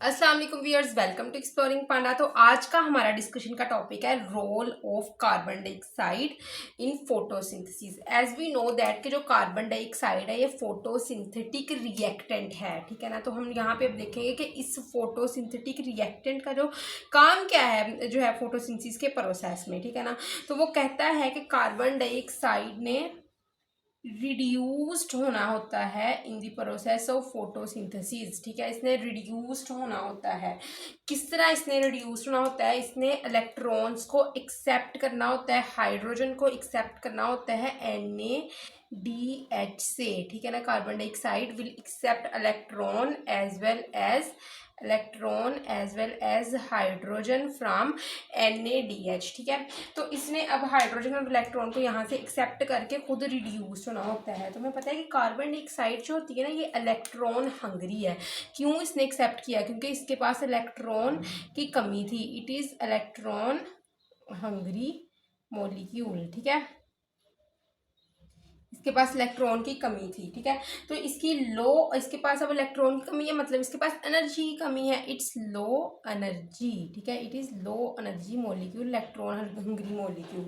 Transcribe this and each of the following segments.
अस्सलाम वालेकुम viewers, welcome to Exploring Panda. तो आज का हमारा डिस्कशन का टॉपिक है role of carbon dioxide in photosynthesis. As we know that कि जो कार्बन डाइऑक्साइड है ये फोटोसिंथेटिक रिएक्टेंट है, ठीक है ना। तो हम यहाँ पे अब देखेंगे कि इस फोटोसिंथेटिक रिएक्टेंट का जो काम क्या है जो है फोटोसिंथेसिस के प्रोसेस में, ठीक है ना। तो वो कहता है कि कार्बन डाइऑक्साइड ने रिड्यूस्ड होना होता है in the process of photosynthesis, ठीक है। इसने रिड्यूस्ड होना होता है। किस तरह इसने रिड्यूस्ड होना होता है? इसने इलेक्ट्रॉन्स को एक्सेप्ट करना होता है, हाइड्रोजन को एक्सेप्ट करना होता है NaDH से, ठीक है ना। Carbon dioxide will accept electron as well as hydrogen from NaDH, ठीक है। तो इसने अब हाइड्रोजन और इलेक्ट्रॉन को यहाँ से एक्सेप्ट करके खुद रिड्यूस होना होता है। तो हमें पता है कि कार्बन डाइऑक्साइड जो होती है ना ये इलेक्ट्रॉन हंगरी है। क्यों इसने एक्सेप्ट किया? क्योंकि इसके पास इलेक्ट्रॉन की कमी थी। It is electron Hungary molecule, ठीक है। इसके पास इलेक्ट्रॉन की कमी थी, ठीक है। तो इसके पास अब इलेक्ट्रॉन की कमी है, मतलब इसके पास एनर्जी की कमी है। इट्स लो एनर्जी, ठीक है। It is low energy molecule, electron Hungary molecule.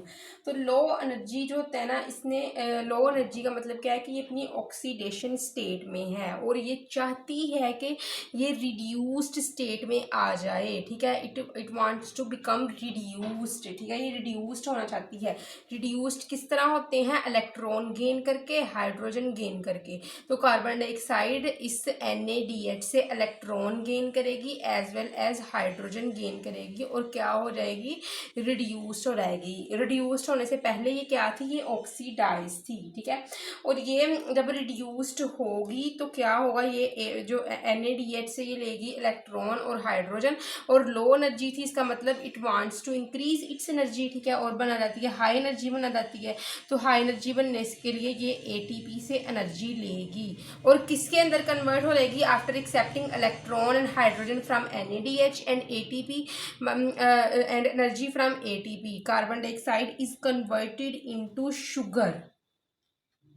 तो लो एनर्जी जो होता है ना, इसने लो एनर्जी का मतलब क्या है कि ये अपनी ऑक्सीडेशन स्टेट में है और ये चाहती है कि ये रिड्यूस्ड स्टेट में आ जाए, ठीक है। It wants to become reduced, ठीक है। ये रिड्यूस्ड होना चाहती है। रिड्यूस्ड किस तरह होते हैं? इलेक्ट्रॉन गेन करके, हाइड्रोजन गेन करके। तो कार्बन डाइऑक्साइड इस NaDH से इलेक्ट्रॉन गेन करेगी as well as hydrogen gain करेगी और क्या हो जाएगी? रिड्यूस्ड हो जाएगी। रिड्यूस्ड होने से पहले ये क्या थी? ये ऑक्सीडाइज थी, ठीक है। और ये जब रिड्यूस्ड होगी तो क्या होगा? ये जो NaDH से ये लेगी इलेक्ट्रॉन और हाइड्रोजन, और लो एनर्जी थी, इसका मतलब it wants to increase its energy, ठीक है। और बना जाती है हाई एनर्जी बना जाती है। तो हाई एनर्जी बनने के लिए ये ATP से एनर्जी लेगी और किसके अंदर कन्वर्ट हो जाएगी? After accepting electron and hydrogen from NaDH and ATP and energy from ATP, carbon dioxide is converted into sugar,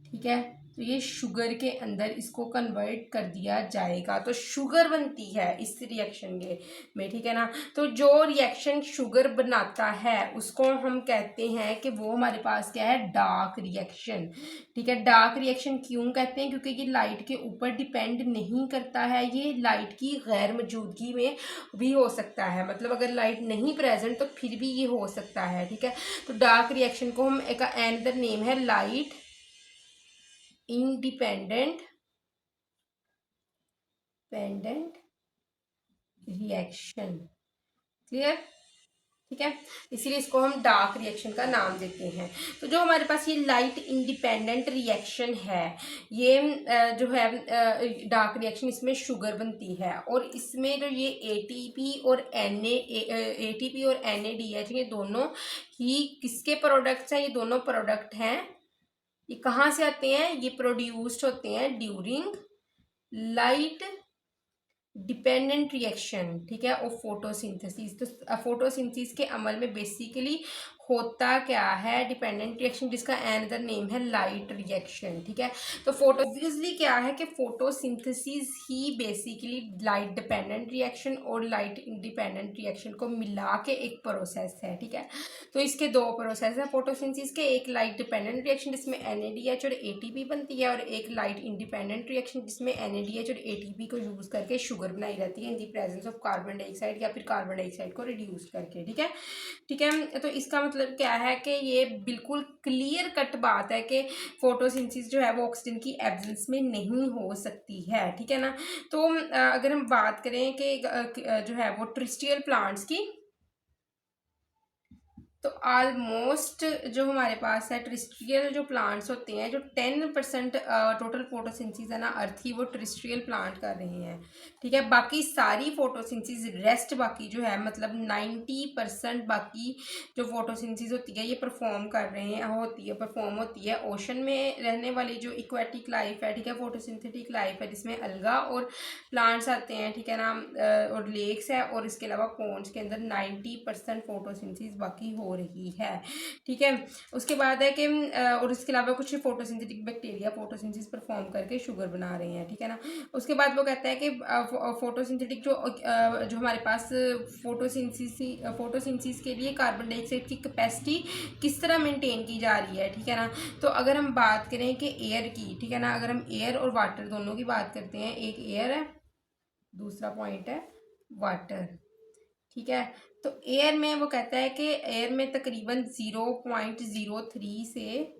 ठीक है। तो ये शुगर के अंदर इसको कन्वर्ट कर दिया जाएगा। तो शुगर बनती है इस रिएक्शन के में, ठीक है ना। तो जो रिएक्शन शुगर बनाता है उसको हम कहते हैं कि वो हमारे पास क्या है? डार्क रिएक्शन, ठीक है। डार्क रिएक्शन क्यों कहते हैं? क्योंकि ये लाइट के ऊपर डिपेंड नहीं करता है, ये लाइट की गैर मौजूदगी में भी हो सकता है। मतलब अगर लाइट नहीं प्रेजेंट तो फिर भी ये हो सकता है, ठीक है। तो डार्क रिएक्शन को हम एक अनदर नेम है लाइट इंडिपेंडेंट रिएक्शन, क्लियर, ठीक है। इसीलिए इसको हम डार्क रिएक्शन का नाम देते हैं। तो जो हमारे पास ये लाइट इंडिपेंडेंट रिएक्शन है, ये जो है डार्क रिएक्शन, इसमें शुगर बनती है और इसमें जो ये ATP और NaDH ये दोनों ही किसके प्रोडक्ट्स हैं? ये दोनों प्रोडक्ट हैं, ये कहाँ से आते हैं? ये प्रोड्यूस्ड होते हैं ड्यूरिंग लाइट डिपेंडेंट रिएक्शन, ठीक है, और फोटोसिंथेसिस। तो फोटोसिंथेसिस के अमल में बेसिकली होता क्या है? डिपेंडेंट रिएक्शन, जिसका अनदर नेम है लाइट रिएक्शन, ठीक है। तो फोटो ऑब्वियसली क्या है कि फोटोसिंथेसिस ही बेसिकली लाइट डिपेंडेंट रिएक्शन और लाइट इंडिपेंडेंट रिएक्शन को मिला के एक प्रोसेस है, ठीक है। तो इसके दो प्रोसेस है फोटोसिंथेसिस के, एक लाइट डिपेंडेंट रिएक्शन जिसमें NaDH और ATP बनती है, और एक लाइट इंडिपेंडेंट रिएक्शन जिसमें NaDH और ATP को यूज करके शुगर बनाई जाती है in the presence of carbon dioxide, या फिर कार्बन डाइऑक्साइड को रिड्यूस करके, ठीक है, ठीक है। तो इसका मतलब क्या है कि ये बिल्कुल क्लियर कट बात है कि फोटोसिंथेसिस जो है वो ऑक्सीजन की एब्सेंस में नहीं हो सकती है, ठीक है ना। तो अगर हम बात करें कि जो है वो ट्रिस्टियल प्लांट्स की, तो ऑलमोस्ट जो हमारे पास है ट्रिस्ट्रियल जो प्लांट्स होते हैं, जो 10% टोटल फोटोसिंथेसिस है ना अर्थ की, वो ट्रिस्ट्रियल प्लांट कर रहे हैं, ठीक है। बाकी सारी फोटोसिंथेसिस रेस्ट बाकी जो है मतलब 90% बाकी जो फोटोसिंथेसिस होती है ये परफॉर्म होती है ओशन में रहने वाली जो इक्वेटिक लाइफ है, ठीक है, फोटोसिंथेटिक लाइफ है जिसमें अलगा और प्लांट्स आते हैं, ठीक है ना, और लेक्स है, और इसके अलावा पॉन्ड्स के अंदर 90% फोटोसिंथेसिस बाकी हो रही है, ठीक है। उसके बाद है कि और इसके अलावा कुछ फोटोसिंथेटिक बैक्टीरिया फोटोसिंथेसिस परफॉर्म करके शुगर बना रहे हैं, ठीक है ना। उसके बाद वो कहता है कि फोटोसिंथेटिक जो हमारे पास फोटोसिंथेसिस के लिए कार्बन डाइऑक्साइड की कैपेसिटी किस तरह मेंटेन की जा रही है, ठीक है ना। तो अगर हम बात करें कि एयर की, ठीक है ना, अगर हम एयर और वाटर दोनों की बात करते हैं, एक एयर है, दूसरा पॉइंट है वाटर, ठीक है। तो एयर में वो कहता है कि एयर में तकरीबन 0.03 से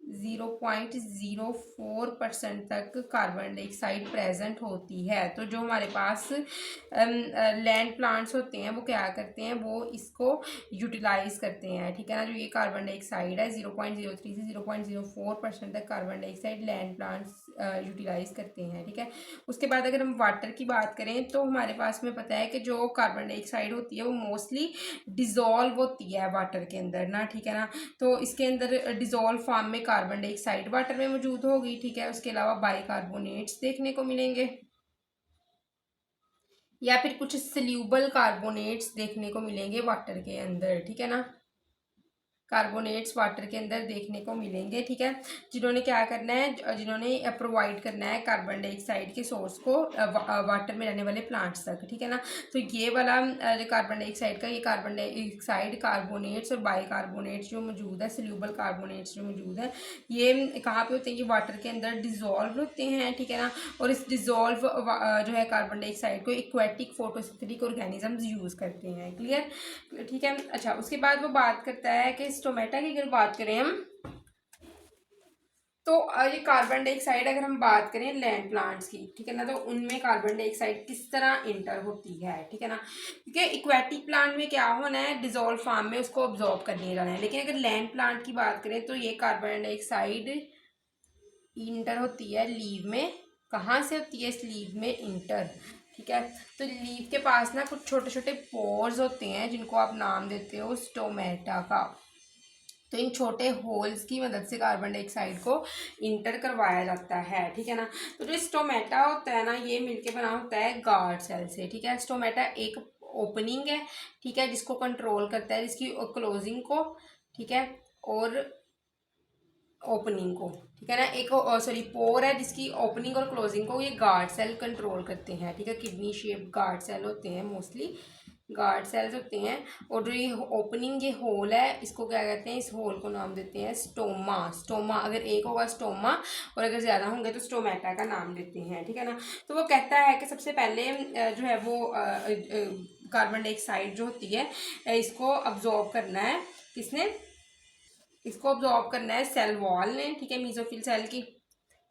0.04% तक कार्बन डाइऑक्साइड प्रेजेंट होती है। तो जो हमारे पास लैंड प्लांट्स होते हैं वो क्या करते हैं, वो इसको यूटिलाइज करते हैं, ठीक है ना। जो ये कार्बन डाइऑक्साइड है 0.03 से 0.04% तक carbon dioxide land plants utilise करते हैं, ठीक है। उसके बाद अगर हम वाटर की बात करें तो हमारे पास में पता है कि जो कार्बन डाइऑक्साइड होती है वो मोस्टली डिजोल्व होती है वाटर के अंदर ना, ठीक है ना। तो इसके अंदर डिजोल्व फॉर्म में कार्बन डाइऑक्साइड वाटर में मौजूद होगी, ठीक है। उसके अलावा बाइकार्बोनेट्स देखने को मिलेंगे या फिर कुछ सल्यूबल कार्बोनेट्स देखने को मिलेंगे वाटर के अंदर, ठीक है ना। कार्बोनेट्स वाटर के अंदर देखने को मिलेंगे, ठीक है। जिन्होंने क्या करना है, जिन्होंने प्रोवाइड करना है कार्बन डाइऑक्साइड के सोर्स को वाटर में रहने वाले प्लांट्स तक, ठीक है ना। तो ये वाला जो कार्बन डाइऑक्साइड का, ये कार्बन डाइऑक्साइड कार्बोनेट्स और बाइकार्बोनेट्स जो मौजूद है, सल्यूबल कार्बोनेट्स जो मौजूद है, ये कहाँ पे होते हैं, ये वाटर के अंदर डिजोल्व होते हैं, ठीक है ना। और इस डिजोल्व जो है कार्बन डाइऑक्साइड को एक्वेटिक फोटोसिंथेटिक ऑर्गेनिजम्स यूज करते हैं, क्लियर, ठीक है। अच्छा, उसके बाद वो बात करता है कि स्टोमेटा की अगर बात करें हम, तो ये कार्बन डाइऑक्साइड अगर हम बात करें लैंड प्लांट्स की, ठीक है ना, तो उनमें कार्बन डाइऑक्साइड किस तरह इंटर होती है, ठीक है ना। क्योंकि इक्वेटिक प्लांट में क्या होना है, डिजोल्व फॉर्म में उसको ऑब्जॉर्व करने जाना है, लेकिन अगर लैंड प्लांट की बात करें तो ये कार्बन डाइऑक्साइड इंटर होती है लीव में। कहाँ से होती है, इस लीव में इंटर, ठीक है। तो लीव के पास ना कुछ छोटे छोटे पोर्स होते हैं जिनको आप नाम देते हो स्टोमेटा का। तो इन छोटे होल्स की मदद से कार्बन डाइऑक्साइड को इंटर करवाया जाता है, ठीक है ना। तो जो स्टोमेटा होता है ना, ये मिलके बना होता है गार्ड सेल से, ठीक है। स्टोमेटा एक ओपनिंग है, ठीक है, जिसको कंट्रोल करता है, जिसकी क्लोजिंग को, ठीक है, और ओपनिंग को, ठीक है ना। एक सॉरी पोर है जिसकी ओपनिंग और क्लोजिंग को ये गार्ड सेल कंट्रोल करते हैं, ठीक है। किडनी शेप गार्ड सेल होते हैं, मोस्टली गार्ड सेल्स होते हैं। और जो ये ओपनिंग, ये होल है, इसको क्या कहते हैं, इस होल को नाम देते हैं स्टोमा। स्टोमा अगर एक होगा स्टोमा, और अगर ज़्यादा होंगे तो स्टोमेटा का नाम देते हैं, ठीक है ना। तो वो कहता है कि सबसे पहले जो है वो कार्बन डाइऑक्साइड जो होती है इसको अब्जॉर्ब करना है, किसने, इसको ऑब्जॉर्व करना है सेल वॉल ने, ठीक है, मीजोफिल सेल की।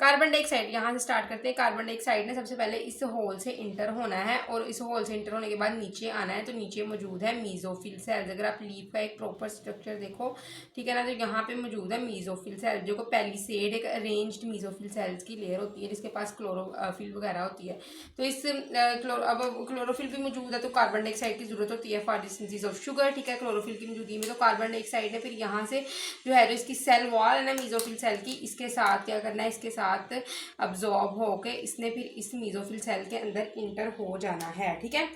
कार्बन डाइऑक्साइड यहाँ से स्टार्ट करते हैं। कार्बन डाइऑक्साइड ने सबसे पहले इस होल से इंटर होना है, और इस होल से इंटर होने के बाद नीचे आना है। तो नीचे मौजूद है मीजोफिल सेल्स। अगर आप लीफ का एक प्रॉपर स्ट्रक्चर देखो, ठीक है ना, तो यहाँ पे मौजूद है मीजोफिल सेल्स, जो पैलिसेड एक अरेंज्ड मीजोफिल सेल्स की लेयर होती है, जिसके पास क्लोरोफिल वगैरह होती है। तो इस अब क्लोरोफिल भी मौजूद है, तो कार्बन डाइऑक्साइड की जरूरत होती है for the synthesis of sugar, ठीक है। क्लोरोफिल की मौजूदगी में तो कार्बन डाइऑक्साइड ने फिर यहाँ से जो है, जो इसकी सेल वॉल है ना मीजोफिल सेल की, इसके साथ क्या करना है, इसके साथ अब्जॉर्ब होके इसने फिर इस मीजोफिल सेल के अंदर इंटर हो जाना है, ठीक है,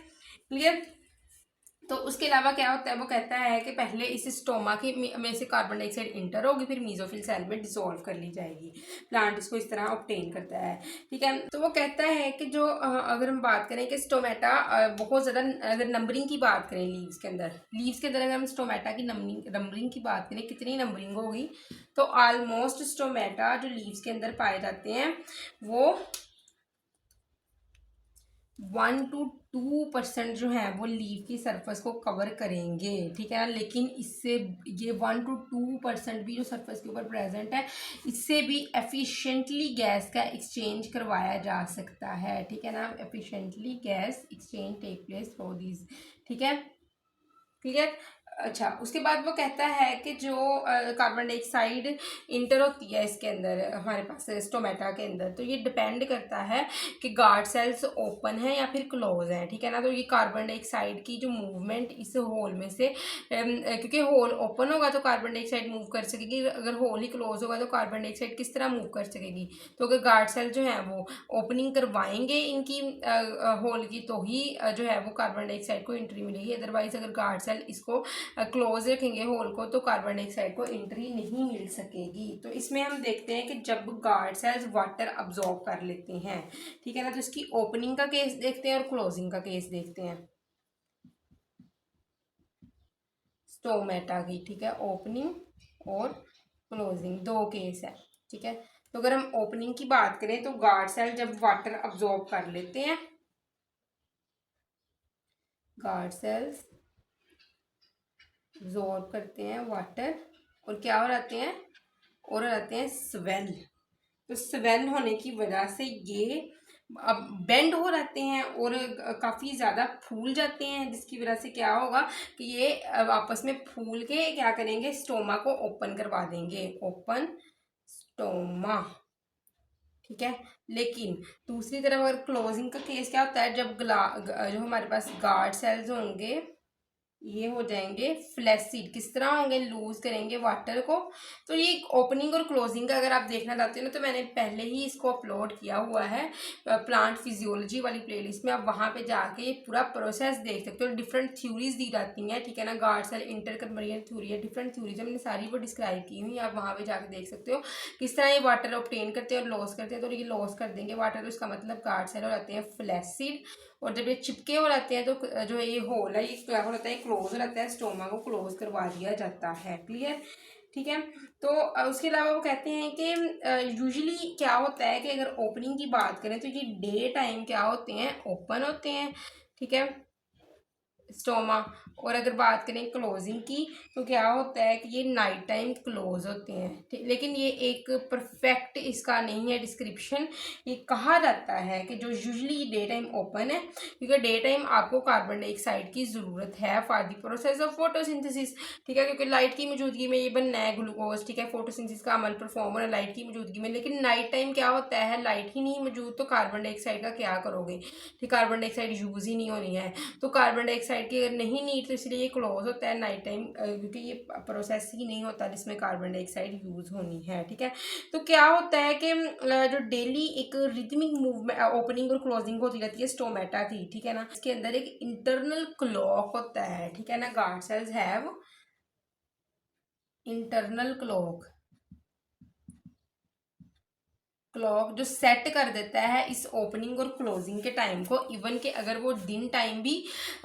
क्लियर। तो उसके अलावा क्या होता है, वो कहता है कि पहले इस स्टोमा की में से कार्बन डाइऑक्साइड इंटर होगी, फिर मीजोफिल सेल में डिसॉल्व कर ली जाएगी। प्लांट इसको इस तरह ऑब्टेन करता है, ठीक है। तो वो कहता है कि जो अगर हम बात करें कि स्टोमेटा बहुत ज़्यादा, अगर नंबरिंग की बात करें लीव्स के अंदर अगर हम स्टोमेटा की नंबरिंग की बात करें, कितनी नंबरिंग होगी, तो ऑलमोस्ट स्टोमेटा जो लीव्स के अंदर पाए जाते हैं वो 1 to 2% जो है वो लीव की सरफेस को कवर करेंगे, ठीक है ना। लेकिन इससे ये 1 to 2% भी जो सरफेस के ऊपर प्रेजेंट है, इससे भी एफिशिएंटली गैस का एक्सचेंज करवाया जा सकता है, ठीक है ना। Efficiently gas exchange take place for these, ठीक है, क्लियर। अच्छा, उसके बाद वो कहता है कि जो कार्बन डाइऑक्साइड इंटर होती है इसके अंदर, हमारे पास स्टोमेटा के अंदर, तो ये डिपेंड करता है कि गार्ड सेल्स ओपन है या फिर क्लोज है, ठीक है ना। तो ये कार्बन डाइऑक्साइड की जो मूवमेंट इस होल में से, क्योंकि होल ओपन होगा तो कार्बन डाइऑक्साइड मूव कर सकेगी, अगर होल ही क्लोज होगा तो कार्बन डाइऑक्साइड किस तरह मूव कर सकेगी। तो अगर गार्ड सेल जो है वो ओपनिंग करवाएंगे इनकी होल की, तो ही जो है वो कार्बन डाइऑक्साइड को एंट्री मिलेगी। अदरवाइज अगर गार्ड सेल इसको क्लोज रखेंगे होल को, तो कार्बन डाइऑक्साइड को एंट्री नहीं मिल सकेगी। तो इसमें हम देखते हैं कि जब गार्ड सेल्स वाटर अब्जॉर्ब कर लेते हैं, ठीक है ना, तो इसकी ओपनिंग का केस देखते हैं और क्लोजिंग का केस देखते हैं स्टोमेटा की, ठीक है, ओपनिंग और क्लोजिंग दो केस है, ठीक है। तो अगर हम ओपनिंग की बात करें तो गार्ड सेल जब वाटर अब्जॉर्ब कर लेते हैं, गार्ड सेल्स अब्जॉर्ब करते हैं वाटर और क्या हो जाते हैं, और रहते हैं स्वेल। तो स्वेल होने की वजह से ये अब बेंड हो जाते हैं और काफ़ी ज़्यादा फूल जाते हैं, जिसकी वजह से क्या होगा कि ये आपस में फूल के क्या करेंगे, स्टोमा को ओपन करवा देंगे, ओपन स्टोमा, ठीक है। लेकिन दूसरी तरफ अगर क्लोजिंग का केस क्या होता है, जब जो हमारे पास गार्ड सेल्स होंगे ये हो जाएंगे फ्लैसिड, किस तरह होंगे, लूज करेंगे वाटर को। तो ये ओपनिंग और क्लोजिंग का अगर आप देखना चाहते हो ना, तो मैंने पहले ही इसको अपलोड किया हुआ है प्लांट फिजियोलॉजी वाली प्लेलिस्ट में, आप वहाँ पे जाके ये पूरा प्रोसेस देख सकते हो। डिफरेंट थ्योरीज दी जाती हैं, ठीक है ना, गार्ड सेल इंटरकन्वर्जन थ्योरी है, डिफरेंट थ्योरीज है, मैंने सारी वो डिस्क्राइब की हुई, आप वहाँ पे जाके देख सकते हो किस तरह ये वाटर ऑब्टेन करते हैं और लॉस करते हैं। तो ये लॉस कर देंगे वाटर, तो इसका मतलब गार्ड सेल हो जाते हैं फ्लैसिड, और जब ये चिपके हो जाते हैं तो जो ये होल है ये क्या हो जाता है, क्लोज हो जाता है, स्टोमा को क्लोज करवा दिया जाता है, क्लियर, ठीक है। तो उसके अलावा वो कहते हैं कि यूजुअली क्या होता है कि अगर ओपनिंग की बात करें तो ये डे टाइम क्या होते हैं, ओपन होते हैं, ठीक है, स्टोमा। और अगर बात करें क्लोजिंग की तो क्या होता है कि ये नाइट टाइम क्लोज होते हैं, ठीक। लेकिन ये एक परफेक्ट इसका नहीं है डिस्क्रिप्शन, ये कहा जाता है कि जो यूजुअली डे टाइम ओपन है, क्योंकि डे टाइम आपको कार्बन डाइऑक्साइड की ज़रूरत है for the process of photosynthesis, ठीक है, क्योंकि लाइट की मौजूदगी में ये बनना है ग्लूकोज, ठीक है, फोटोसिंथेसिस का अमल परफॉर्म हो रहा है लाइट की मौजूदगी में। लेकिन नाइट टाइम क्या होता है, लाइट ही नहीं मौजूद, तो कार्बन डाइऑक्साइड का क्या करोगे, ठीक, कार्बन डाइऑक्साइड यूज़ ही नहीं होनी है। तो कार्बन डाइऑक्साइड की अगर नहीं नीड तो इसलिए ये क्लोज होता है नाइट टाइम, क्योंकि ये प्रोसेस ही नहीं होता जिसमें कार्बन डाइऑक्साइड यूज होनी है, ठीक है। तो क्या होता है कि जो डेली एक रिदमिक मूवमेंट ओपनिंग और क्लोजिंग होती रहती है स्टोमेटा की, ठीक है ना, इसके अंदर एक इंटरनल क्लॉक होता है, ठीक है ना, guard cells have internal clock, clock जो सेट कर देता है इस ओपनिंग और क्लोजिंग के टाइम को। इवन के अगर वो दिन टाइम भी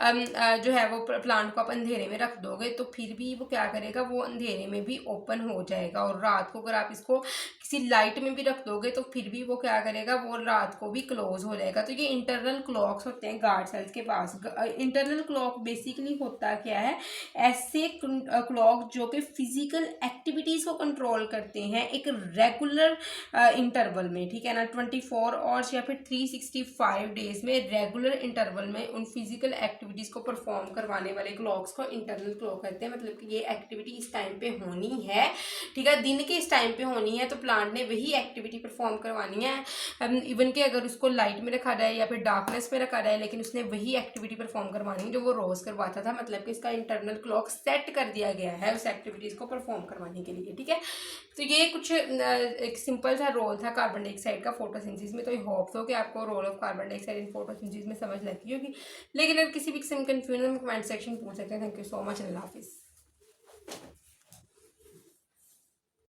जो है वो प्लांट को आप अंधेरे में रख दोगे तो फिर भी वो क्या करेगा, वो अंधेरे में भी ओपन हो जाएगा। और रात को अगर आप इसको किसी लाइट में भी रख दोगे तो फिर भी वो क्या करेगा, वो रात को भी क्लोज हो जाएगा। तो ये इंटरनल क्लॉक्स होते हैं गार्ड सेल्स के पास। इंटरनल क्लॉक बेसिकली होता क्या है, ऐसे क्लॉक जो कि फिजिकल एक्टिविटीज को कंट्रोल करते हैं एक रेगुलर इंटरवल में, ठीक है ना, 24 आवर्स या फिर 365 डेज में रेगुलर इंटरवल में उन फिजिकल एक्टिविटीज को परफॉर्म करवाने वाले क्लॉक्स को इंटरनल क्लॉक कहते हैं। मतलब कि ये एक्टिविटी इस टाइम पे होनी है, ठीक है, दिन के इस टाइम पे होनी है, तो प्लांट ने वही एक्टिविटी परफॉर्म करवानी है। इवन कि अगर उसको लाइट में रखा जाए या फिर डार्कनेस में रखा जाए, लेकिन उसने वही एक्टिविटी परफॉर्म करवानी है जो वो रोज करवाता था। मतलब कि इसका इंटरनल क्लॉक सेट कर दिया गया है उस एक्टिविटीज को परफॉर्म करवाने के लिए, ठीक है। तो ये कुछ एक सिंपल सा रोल था कार्बन डाइऑक्साइड का फोटोसिंथेसिस में। तो आई होप सो कि आपको role of carbon dioxide in photosynthesis में समझ लगी होगी। लेकिन अगर किसी भी किस्म कंफ्यूजन में कमेंट सेक्शन पूछ सकते हैं। थैंक यू सो मच, अल्लाह हाफिज़।